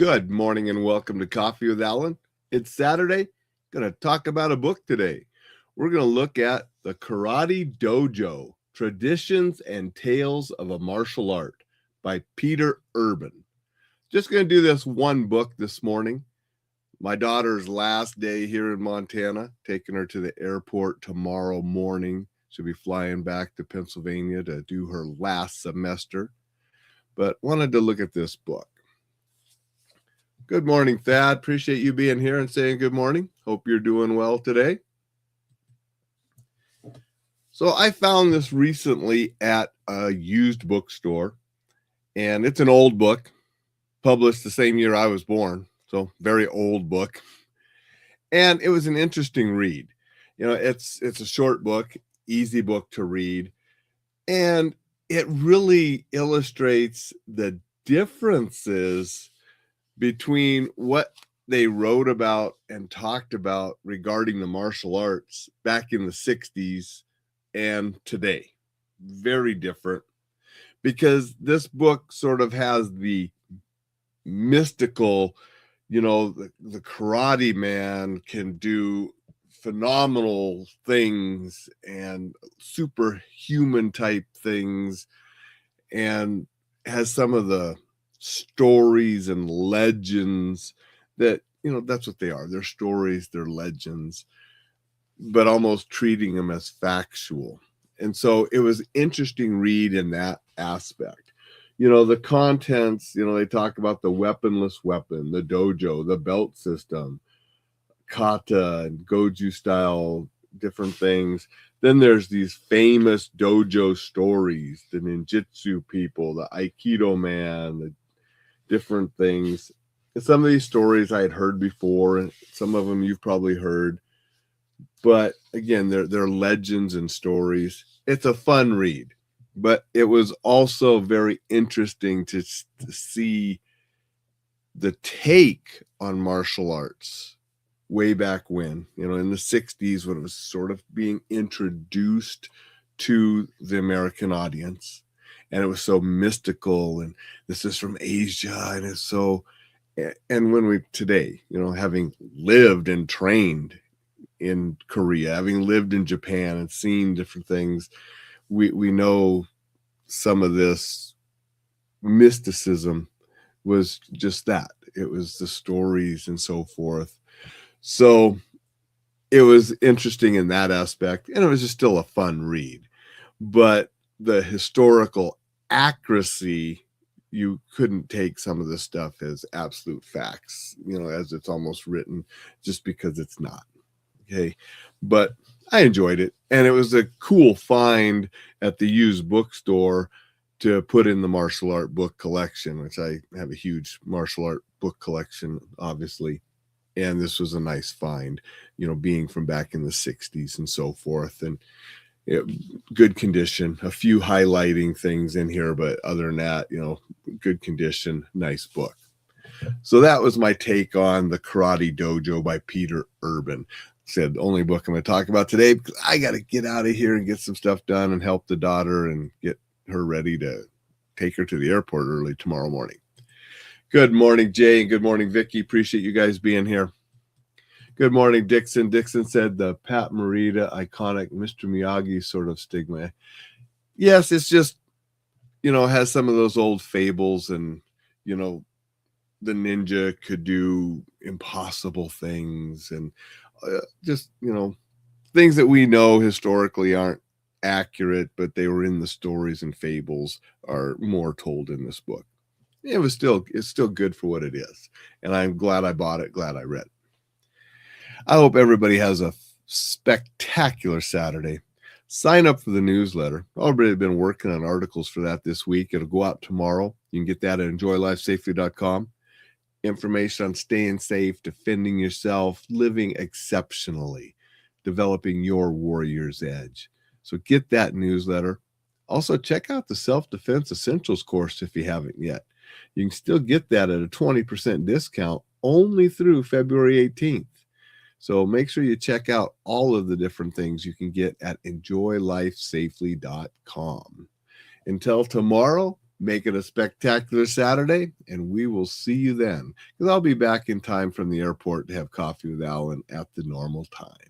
Good morning and welcome to Coffee with Alain. It's Saturday. Going to talk about a book today. We're going to look at the Karate Dojo, Traditions and Tales of a Martial Art by Peter Urban. Just going to do this one book this morning. My daughter's last day here in Montana, taking her to the airport tomorrow morning. She'll be flying back to Pennsylvania to do her last semester. But wanted to look at this book. Good morning, Thad. Appreciate you being here and saying good morning. Hope you're doing well today. So I found this recently at a used bookstore, and it's an old book, published the same year I was born, so very old book. And it was an interesting read. You know, it's a short book, easy book to read, and it really illustrates the differences between what they wrote about and talked about regarding the martial arts back in the 60s and today. Very different, because this book sort of has the mystical, the karate man can do phenomenal things and superhuman type things, and has some of the stories and legends that, that's what they are. They're stories, they're legends, but almost treating them as factual. And so it was interesting read in that aspect. The contents, they talk about the weaponless weapon, the dojo, the belt system, kata and goju style, different things. Then there's these famous dojo stories, the ninjutsu people, the aikido man, the different things. And some of these stories I had heard before, and some of them you've probably heard. But again, they're legends and stories. It's a fun read, but it was also very interesting to see the take on martial arts way back when, in the 60s, when it was sort of being introduced to the American audience. And it was so mystical, and this is from Asia, and it's so, and when we today, having lived and trained in Korea, having lived in Japan and seen different things, we know some of this mysticism was just that. It was the stories and so forth. So it was interesting in that aspect, and it was just still a fun read. But the historical accuracy, you couldn't take some of this stuff as absolute facts, as it's almost written, just because it's not. Okay. But I enjoyed it, and it was a cool find at the used bookstore to put in the martial art book collection, which I have a huge martial art book collection, obviously. And this was a nice find, being from back in the 60s and so forth. And good condition, a few highlighting things in here, but other than that, good condition, nice book. So that was my take on the Karate Dojo by Peter Urban. Said the only book I'm going to talk about today, because I got to get out of here and get some stuff done and help the daughter and get her ready to take her to the airport early tomorrow morning. Good morning, Jay, and good morning, Vicky. Appreciate you guys being here. Good morning, Dixon. Dixon said the Pat Morita iconic Mr. Miyagi sort of stigma. Yes, it's just, has some of those old fables, and, the ninja could do impossible things, and just, things that we know historically aren't accurate, but they were in the stories and fables are more told in this book. It's still good for what it is. And I'm glad I bought it, glad I read it. I hope everybody has a spectacular Saturday. Sign up for the newsletter. I've already been working on articles for that this week. It'll go out tomorrow. You can get that at enjoylifesafely.com. Information on staying safe, defending yourself, living exceptionally, developing your warrior's edge. So get that newsletter. Also, check out the Self-Defense Essentials course if you haven't yet. You can still get that at a 20% discount only through February 18th. So make sure you check out all of the different things you can get at enjoylifesafely.com. Until tomorrow, Make it a spectacular Saturday, and we will see you then, because I'll be back in time from the airport to have coffee with Alain at the normal time.